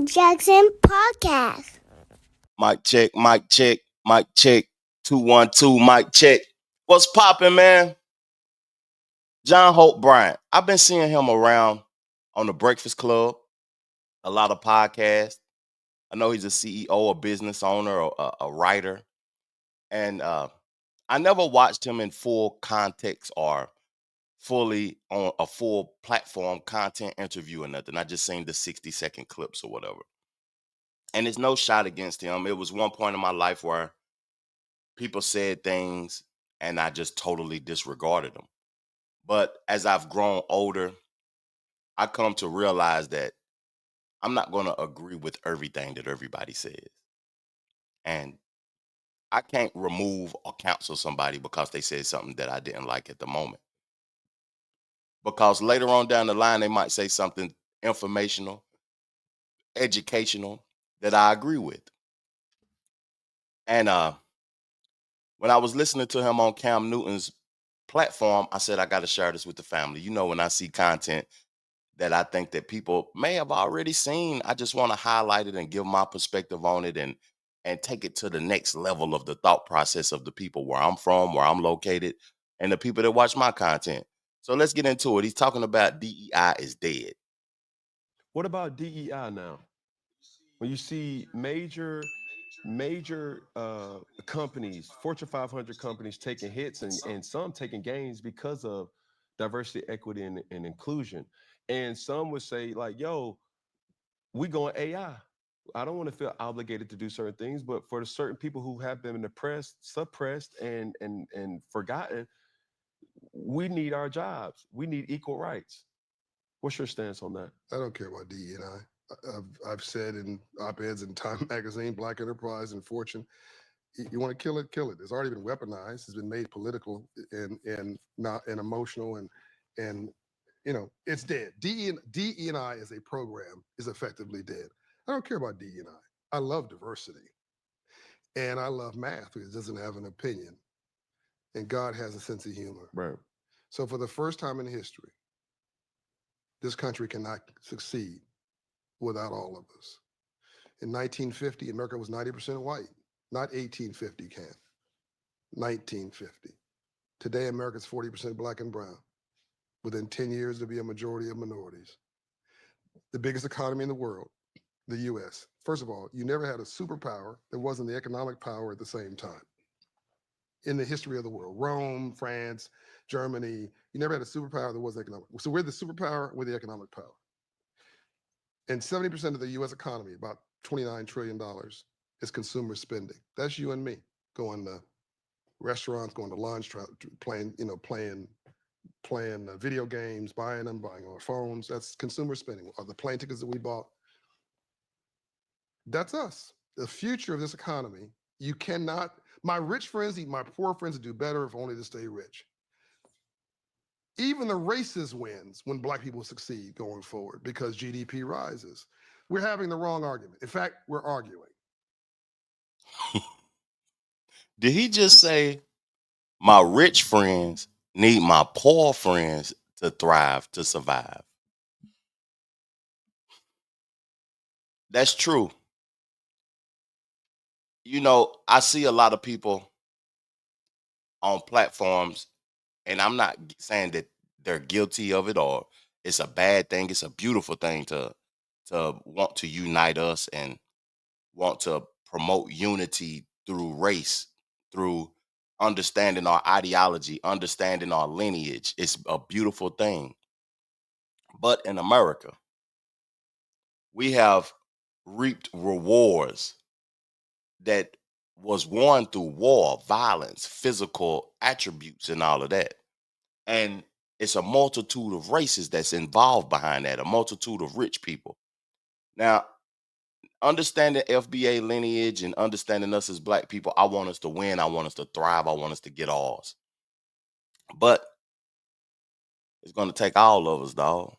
Jackson Podcast. Mic check, mic check, mic check. 212, mic check. What's poppin', man? John Hope Bryant. I've been seeing him around on the Breakfast Club, a lot of podcasts. I know he's a CEO, a business owner, or a writer. And I never watched him in full context or fully on a full platform content interview or nothing. I just seen the 60-second clips or whatever. And it's no shot against him. It was one point in my life where people said things and I just totally disregarded them. But as I've grown older, I come to realize that I'm not going to agree with everything that everybody says. And I can't remove or cancel somebody because they said something that I didn't like at the moment. Because later on down the line, they might say something informational, educational that I agree with. And when I was listening to him on Cam Newton's platform, I said, I got to share this with the family. You know, when I see content that I think that people may have already seen, I just want to highlight it and give my perspective on it and take it to the next level of the thought process of the people where I'm from, where I'm located, and the people that watch my content. So let's get into it. He's talking about DEI is dead. What about DEI now? When you see major companies, Fortune 500 companies taking hits and some taking gains because of diversity, equity, and inclusion. And some would say, like, yo, we going AI. I don't want to feel obligated to do certain things, but for the certain people who have been oppressed, suppressed, and forgotten, we need our jobs. We need equal rights. What's your stance on that? I don't care about DE&I. I've said in op-eds in Time Magazine, Black Enterprise, and Fortune, you want to kill it, kill it. It's already been weaponized. It's been made political and not and emotional and it's dead. DE&I as a program is effectively dead. I don't care about DE&I. I love diversity, and I love math because it doesn't have an opinion, and God has a sense of humor. Right. So for the first time in history, this country cannot succeed without all of us. In 1950, America was 90% white, not 1850, Ken. 1950. Today, America's 40% black and brown. Within 10 years, there'll be a majority of minorities. The biggest economy in the world, the US. First of all, you never had a superpower that wasn't the economic power at the same time in the history of the world. Rome, France, Germany, you never had a superpower that wasn't economic. So we're the superpower, we're the economic power. And 70% of the US economy, about $29 trillion, is consumer spending. That's you and me going to restaurants, going to lunch, playing video games, buying our phones. That's consumer spending. Or the plane tickets that we bought. That's us. The future of this economy, you cannot, my rich friends eat my poor friends do better if only to stay rich. Even the racist wins when black people succeed going forward because GDP rises. We're having the wrong argument. In fact, we're arguing. Did he just say my rich friends need my poor friends to thrive, to survive? That's true. You know, I see a lot of people on platforms, and I'm not saying that they're guilty of it or it's a bad thing. It's a beautiful thing to want to unite us and want to promote unity through race, through understanding our ideology, understanding our lineage. It's a beautiful thing. But in America, we have reaped rewards that was won through war, violence, physical attributes, and all of that. And it's a multitude of races that's involved behind that, a multitude of rich people. Now, understanding FBA lineage and understanding us as black people, I want us to win. I want us to thrive. I want us to get ours. But it's going to take all of us, dog.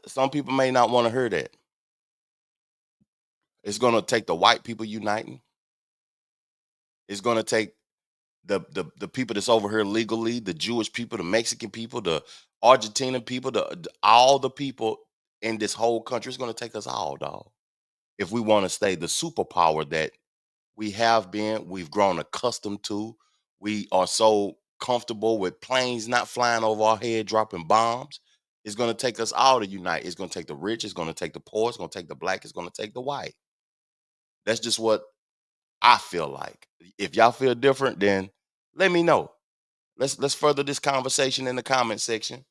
Some people may not want to hear that. It's going to take the white people uniting. It's going to take the people that's over here legally, the Jewish people, the Mexican people, the Argentinian people, all the people in this whole country. It's going to take us all, dog. If we want to stay the superpower that we have been, we've grown accustomed to. We are so comfortable with planes not flying over our head, dropping bombs. It's going to take us all to unite. It's going to take the rich. It's going to take the poor. It's going to take the black. It's going to take the white. That's just what I feel like. If y'all feel different, then let me know. Let's further this conversation in the comment section.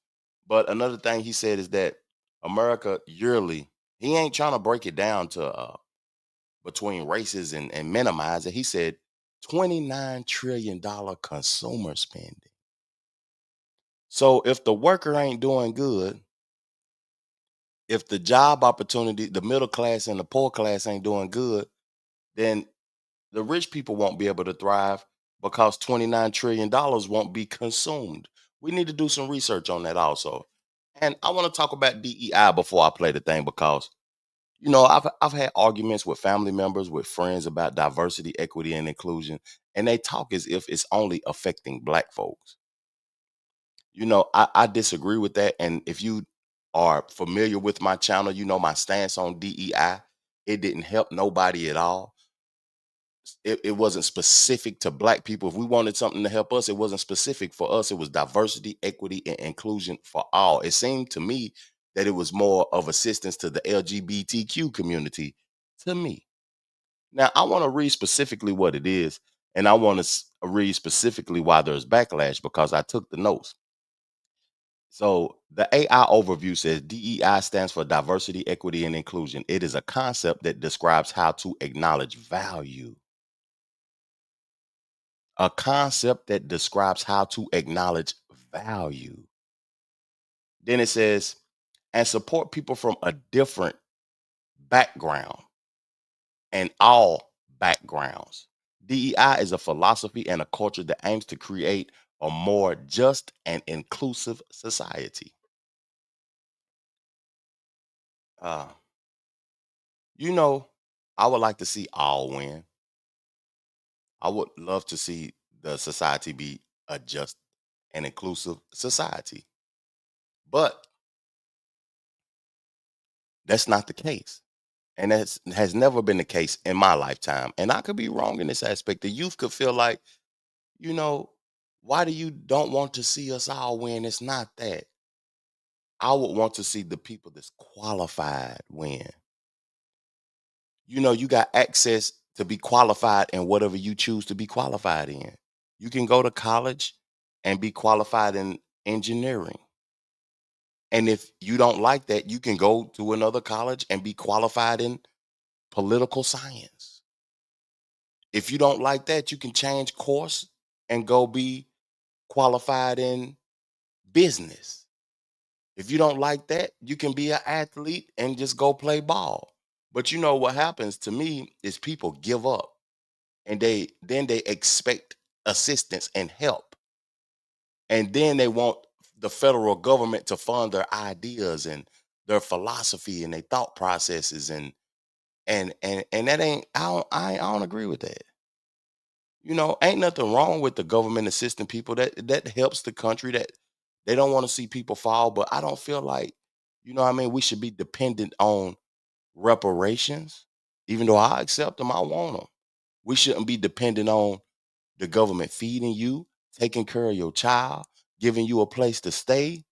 But another thing he said is that America yearly, he ain't trying to break it down to between races and minimize it. He said $29 trillion consumer spending. So if the worker ain't doing good, if the job opportunity, the middle class and the poor class ain't doing good, then the rich people won't be able to thrive because $29 trillion won't be consumed. We need to do some research on that also. And I want to talk about DEI before I play the thing because I've had arguments with family members, with friends about diversity, equity, and inclusion, and they talk as if it's only affecting black folks. I disagree with that. And if you are familiar with my channel, you know my stance on DEI. It didn't help nobody at all. It wasn't specific to black people. If we wanted something to help us, it wasn't specific for us. It was diversity, equity, and inclusion for all. It seemed to me that it was more of assistance to the LGBTQ community to me. Now, I want to read specifically what it is, and I want to read specifically why there's backlash because I took the notes. So the AI overview says DEI stands for diversity, equity, and inclusion. It is a concept that describes how to acknowledge value. A concept that describes how to acknowledge value. Then it says, and support people from a different background and all backgrounds. DEI is a philosophy and a culture that aims to create a more just and inclusive society. Uh, you know, I would like to see all win. I would love to see the society be a just and inclusive society. But that's not the case. And that has never been the case in my lifetime. And I could be wrong in this aspect. The youth could feel like, you know, why do you don't want to see us all win? It's not that. I would want to see the people that's qualified win. You got access to be qualified in whatever you choose to be qualified in. You can go to college and be qualified in engineering. And if you don't like that, you can go to another college and be qualified in political science. If you don't like that, you can change course and go be qualified in business. If you don't like that, you can be an athlete and just go play ball. But you know what happens to me is people give up and they expect assistance and help. And then they want the federal government to fund their ideas and their philosophy and their thought processes and that ain't I don't agree with that. Ain't nothing wrong with the government assisting people. That helps the country. That they don't want to see people fall, but I don't feel like, what I mean, we should be dependent on reparations. Even though I accept them, I want them. We shouldn't be dependent on the government feeding you, taking care of your child, giving you a place to stay.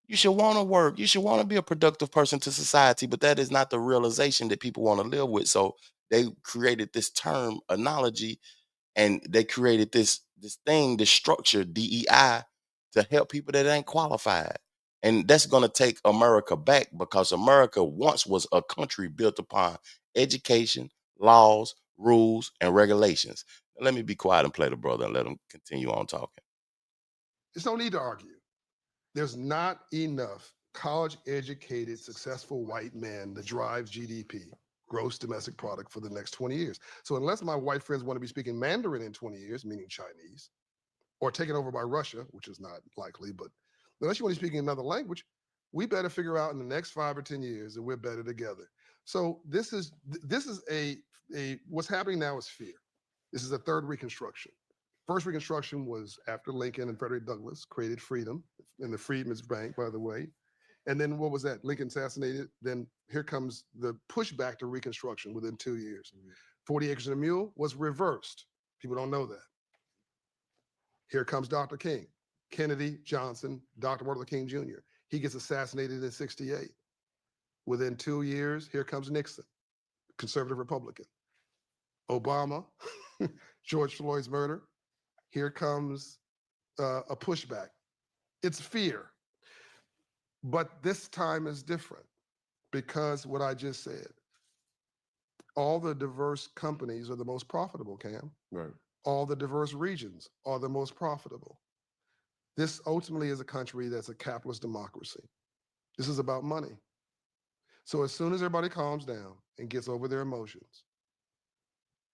You should want to work. You should want to be a productive person to society, but that is not the realization that people want to live with. So they created this term analogy and they created this thing, this structure, DEI, to help people that ain't qualified. And that's going to take America back because America once was a country built upon education, laws, rules, and regulations. Let me be quiet and play the brother and let him continue on talking. There's no need to argue. There's not enough college educated, successful white men that drive GDP, gross domestic product, for the next 20 years. So unless my white friends want to be speaking Mandarin in 20 years, meaning Chinese, or taken over by Russia, which is not likely, but unless you want to be speaking another language, we better figure out in the next 5 or 10 years that we're better together. So this is a what's happening now is fear. This is a third Reconstruction. First Reconstruction was after Lincoln and Frederick Douglass created freedom, and the Freedmen's Bank, by the way. And then what was that? Lincoln assassinated. Then here comes the pushback to Reconstruction within 2 years. 40 Acres and a Mule was reversed. People don't know that. Here comes Dr. King. Kennedy, Johnson, Dr. Martin Luther King Jr. He gets assassinated in 68. Within 2 years, here comes Nixon, conservative Republican. Obama, George Floyd's murder. Here comes a pushback. It's fear. But this time is different because what I just said, all the diverse companies are the most profitable, Cam. Right. All the diverse regions are the most profitable. This ultimately is a country that's a capitalist democracy. This is about money. So as soon as everybody calms down and gets over their emotions,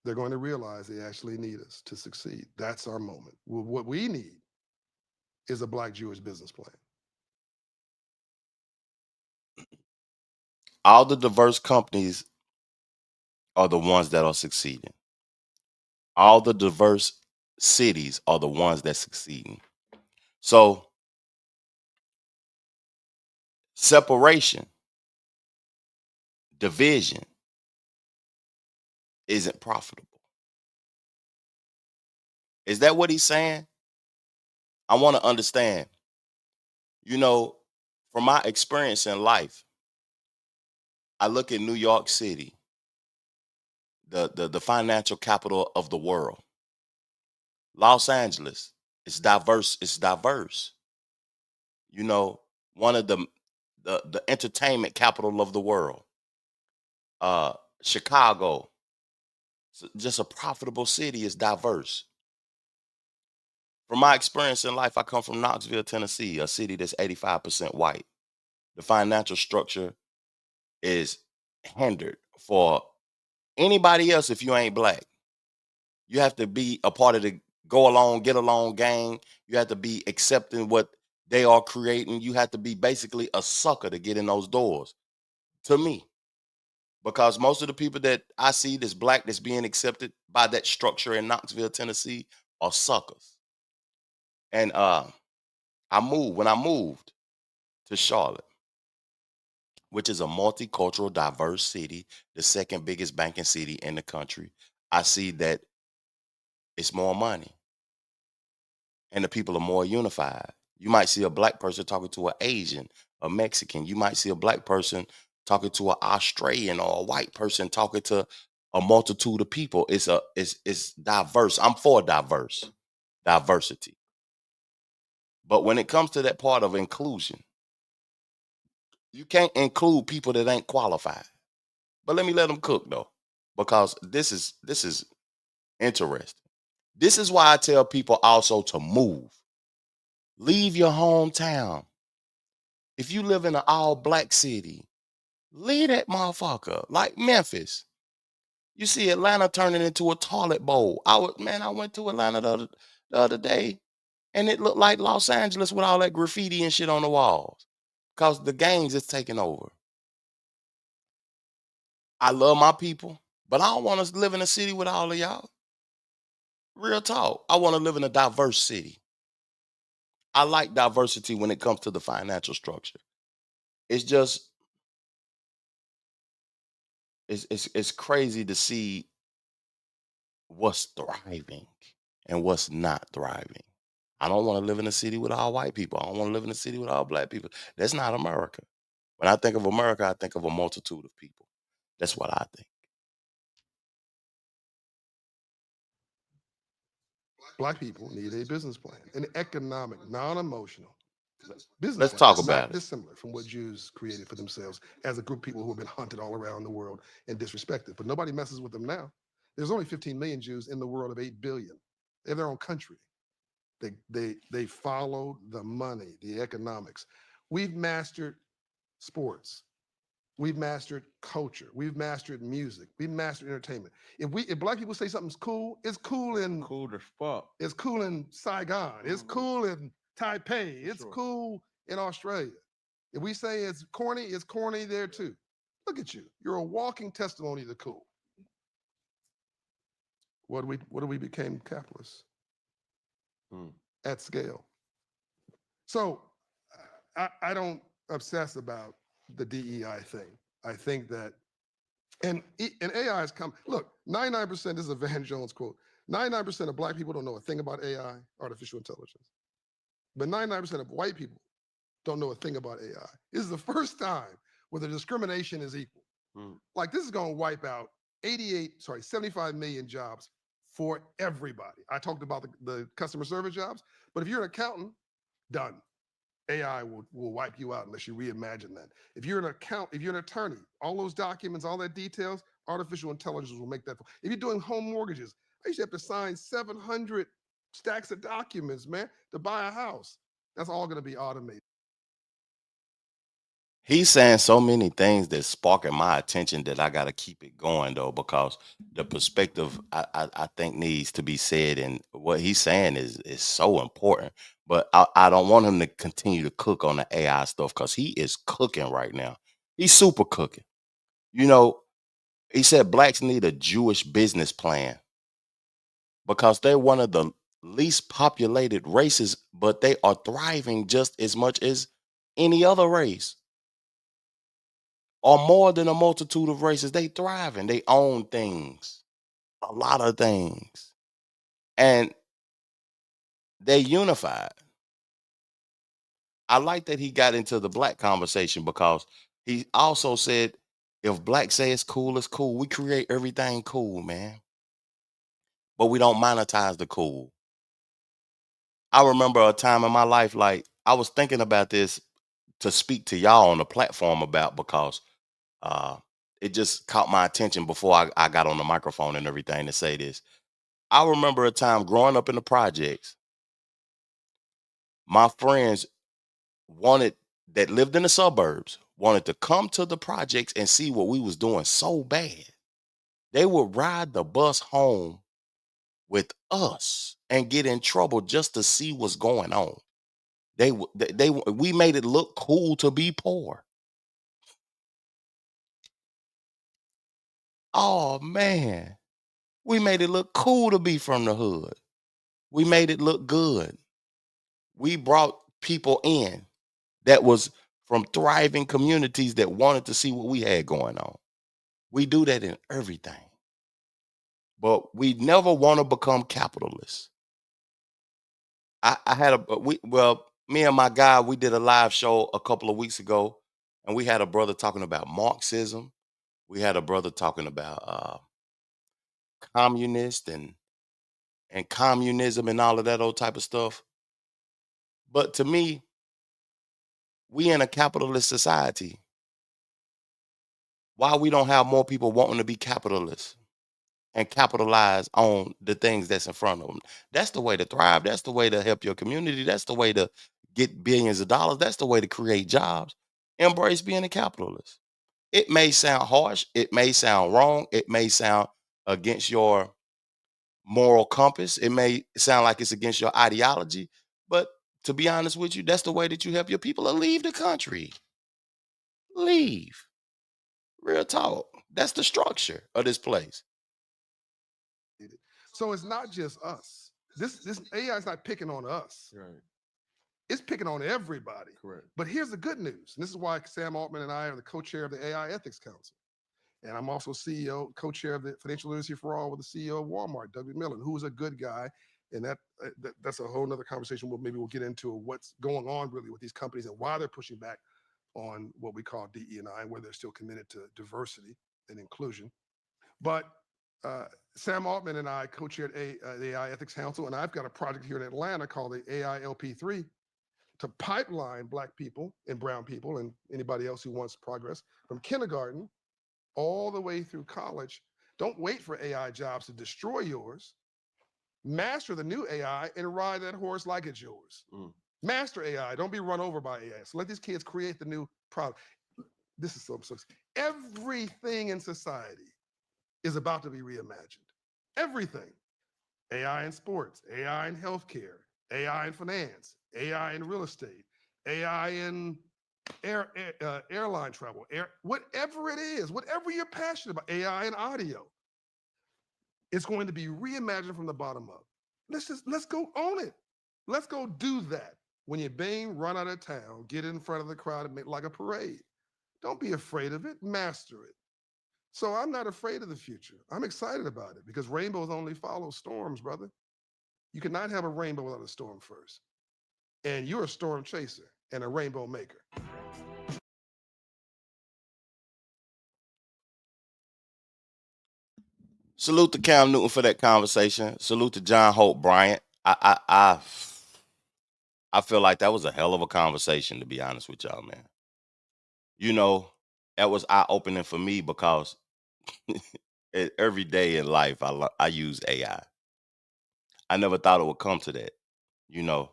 they're going to realize they actually need us to succeed. That's our moment. What we need is a Black Jewish business plan. All the diverse companies are the ones that are succeeding. All the diverse cities are the ones that succeeding. So separation, division isn't profitable. Is that what he's saying? I want to understand. You know, from my experience in life, I look at New York City, the financial capital of the world. Los Angeles, it's diverse. It's diverse. You know, one of the entertainment capital of the world. Chicago, just a profitable city, is diverse. From my experience in life, I come from Knoxville, Tennessee, a city that's 85% white. The financial structure is hindered for anybody else if you ain't Black. You have to be a part of the go along, get along gang. You have to be accepting what they are creating. You have to be basically a sucker to get in those doors, to me. Because most of the people that I see that's Black that's being accepted by that structure in Knoxville, Tennessee are suckers. And when I moved to Charlotte, which is a multicultural, diverse city, the second biggest banking city in the country, I see that it's more money and the people are more unified. You might see a Black person talking to an Asian, a Mexican. You might see a Black person talking to an Australian, or a white person talking to a multitude of people. It's diverse. I'm for diversity. But when it comes to that part of inclusion, you can't include people that ain't qualified. But let me let them cook though, because this is interesting. This is why I tell people also to move. Leave your hometown. If you live in an all Black city, leave that motherfucker. Like Memphis. You see Atlanta turning into a toilet bowl. I went to Atlanta the other day, and it looked like Los Angeles with all that graffiti and shit on the walls. Because the gangs is taking over. I love my people, but I don't want to live in a city with all of y'all. Real talk. I want to live in a diverse city. I like diversity when it comes to the financial structure. It's just it's crazy to see what's thriving and what's not thriving. I don't want to live in a city with all white people. I don't want to live in a city with all Black people. That's not America. When I think of America, I think of a multitude of people. That's what I think. Black people need a business plan, an economic, non-emotional business Let's plan talk that's about not it. dissimilar from what Jews created for themselves as a group of people who have been hunted all around the world and disrespected. But nobody messes with them now. There's only 15 million Jews in the world of 8 billion. They have their own country. They follow the money, the economics. We've mastered sports. We've mastered culture. We've mastered music. We've mastered entertainment. If Black people say something's cool, it's cool in Cool as fuck. it's cool in Saigon. It's cool in Taipei. For It's sure. cool in Australia. If we say it's corny there too. Look at you. You're a walking testimony to cool. What do we became capitalists Hmm. at scale? So I don't obsessed about the DEI thing. I think that, and AI has come. Look, 99%. This is a Van Jones quote. 99% of black people don't know a thing about AI, artificial intelligence, but 99% of white people don't know a thing about AI. This is the first time where the discrimination is equal. Like this is going to wipe out 75 million jobs for everybody. I talked about the customer service jobs, but if you're an accountant, done. AI will wipe you out unless you reimagine that. If you're an attorney, all those documents, all that details, artificial intelligence will make that. If you're doing home mortgages, I used to have to sign 700 stacks of documents, man, to buy a house. That's all going to be automated. He's saying so many things that's sparking my attention that I got to keep it going though, because the perspective I think needs to be said, and what he's saying is so important. But I don't want him to continue to cook on the AI stuff because he is cooking right now. He's super cooking. You know, he said blacks need a Jewish business plan because they're one of the least populated races, but they are thriving just as much as any other race, or more than a multitude of races. They thrive and they own things, a lot of things, and they unified. I like that he got into the black conversation because he also said, if black say it's cool, it's cool. We create everything cool, man, but we don't monetize the cool. I remember a time in my life, like I was thinking about this to speak to y'all on the platform about, because uh, it just caught my attention before I got on the microphone and everything to say this. I remember a time growing up in the projects, my friends wanted that lived in the suburbs wanted to come to the projects and see what we was doing so bad. They would ride the bus home with us and get in trouble just to see what's going on. We made it look cool to be poor. Oh man, we made it look cool to be from the hood. We made it look good. We brought people in that was from thriving communities that wanted to see what we had going on. We do that in everything, but we never want to become capitalists. I had me and my guy, we did a live show a couple of weeks ago, and we had a brother talking about Marxism. We had a brother talking about communist and communism and all of that old type of stuff. But to me, we in a capitalist society. Why we don't have more people wanting to be capitalists and capitalize on the things that's in front of them? That's the way to thrive. That's the way to help your community. That's the way to get billions of dollars. That's the way to create jobs. Embrace being a capitalist. It may sound harsh. It may sound wrong. It may sound against your moral compass. It may sound like it's against your ideology. But to be honest with you, that's the way that you help your people to leave the country. Leave. Real talk. That's the structure of this place. So it's not just us. This AI is not picking on us. Right. It's picking on everybody. Correct. But here's the good news. And this is why Sam Altman and I are the co-chair of the AI Ethics Council. And I'm also CEO, co-chair of the Financial Literacy for All with the CEO of Walmart, Doug McMillan, who is a good guy. And that's a whole nother conversation. Maybe we'll get into what's going on really with these companies and why they're pushing back on what we call DE&I and where they're still committed to diversity and inclusion. But Sam Altman and I co-chaired the AI Ethics Council, and I've got a project here in Atlanta called the AI LP3 to pipeline Black people and brown people and anybody else who wants progress from kindergarten all the way through college. Don't wait for AI jobs to destroy yours. Master the new AI and ride that horse like it's yours. Master AI. Don't be run over by AI. So let these kids create the new product. This is so everything in society is about to be reimagined. Everything. AI in sports, AI in healthcare, AI in finance, AI in real estate, AI in airline travel, whatever it is, whatever you're passionate about, AI in audio. It's going to be reimagined from the bottom up. Let's go own it. Let's go do that. When you're being run out of town, get in front of the crowd and make like a parade. Don't be afraid of it, master it. So I'm not afraid of the future. I'm excited about it because rainbows only follow storms, brother. You cannot have a rainbow without a storm first. And you're a storm chaser and a rainbow maker. Salute to Cam Newton for that conversation. Salute to John Hope Bryant. I feel like that was a hell of a conversation, to be honest with y'all, man. You know, that was eye opening for me because every day in life I use AI. I never thought it would come to that. You know,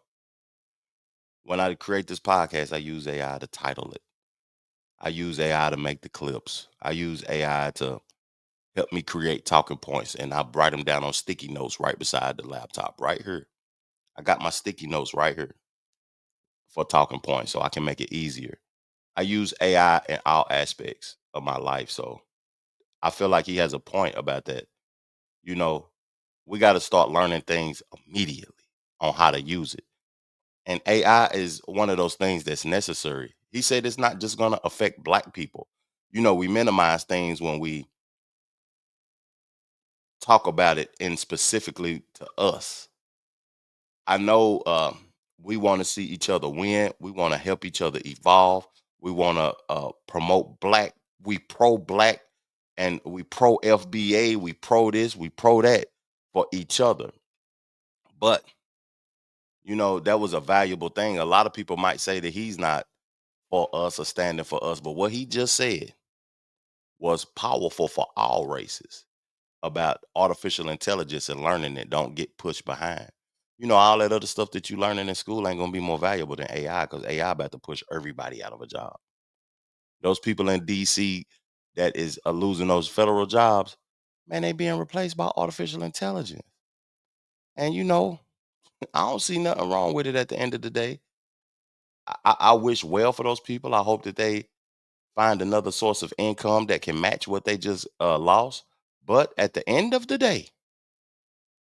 when I create this podcast, I use AI to title it. I use AI to make the clips. I use AI to help me create talking points, and I write them down on sticky notes right beside the laptop, right here. I got my sticky notes right here for talking points so I can make it easier. I use AI in all aspects of my life. So I feel like he has a point about that. You know, we got to start learning things immediately on how to use it. And AI is one of those things that's necessary. He said it's not just going to affect black people. You know, we minimize things when we talk about it in specifically to us. I know we want to see each other win. We want to help each other evolve. We want to promote black. We pro black and we pro FBA. We pro this. We pro that for each other. But you know that was a valuable thing. A lot of people might say that he's not for us or standing for us, but what he just said was powerful for all races about artificial intelligence and learning it. Don't get pushed behind. You know, all that other stuff that you learning in school ain't gonna be more valuable than AI because AI about to push everybody out of a job. Those people in DC that is losing those federal jobs, man, they being replaced by artificial intelligence. And you know, I don't see nothing wrong with it at the end of the day. I wish well for those people. I hope that they find another source of income that can match what they just lost. But at the end of the day,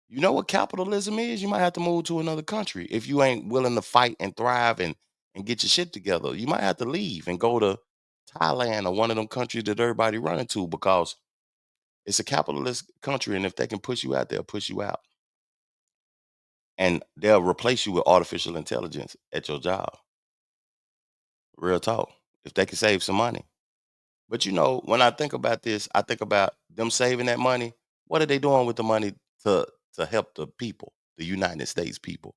you know what capitalism is? You might have to move to another country if you ain't willing to fight and thrive and get your shit together. You might have to leave and go to Thailand or one of them countries that everybody running to because it's a capitalist country, and if they can push you out, they'll push you out. And they'll replace you with artificial intelligence at your job. Real talk. If they can save some money. But you know, when I think about this, I think about them saving that money. What are they doing with the money to help the people, the United States people?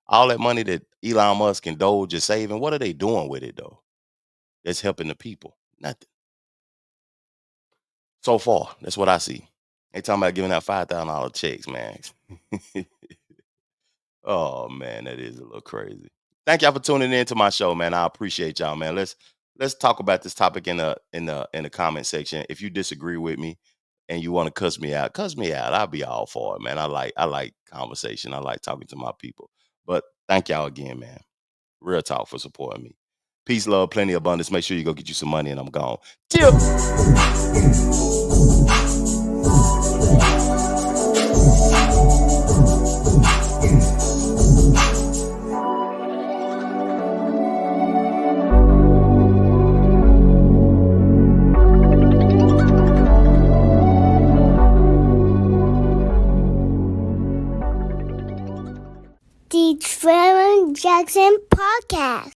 All that money that Elon Musk and Doge is saving, what are they doing with it though? That's helping the people. Nothing. So far, that's what I see. They talking about giving out $5,000 checks, man. Oh man, that is a little crazy. Thank y'all for tuning in to my show, man. I appreciate y'all, man. Let's talk about this topic in the comment section. If you disagree with me and you want to cuss me out, cuss me out. I'll be all for it, man. I like conversation. I like talking to my people. But thank y'all again, man. Real talk for supporting me. Peace, love, plenty abundance. Make sure you go get you some money and I'm gone. Chill. The Trevor Jackson Podcast.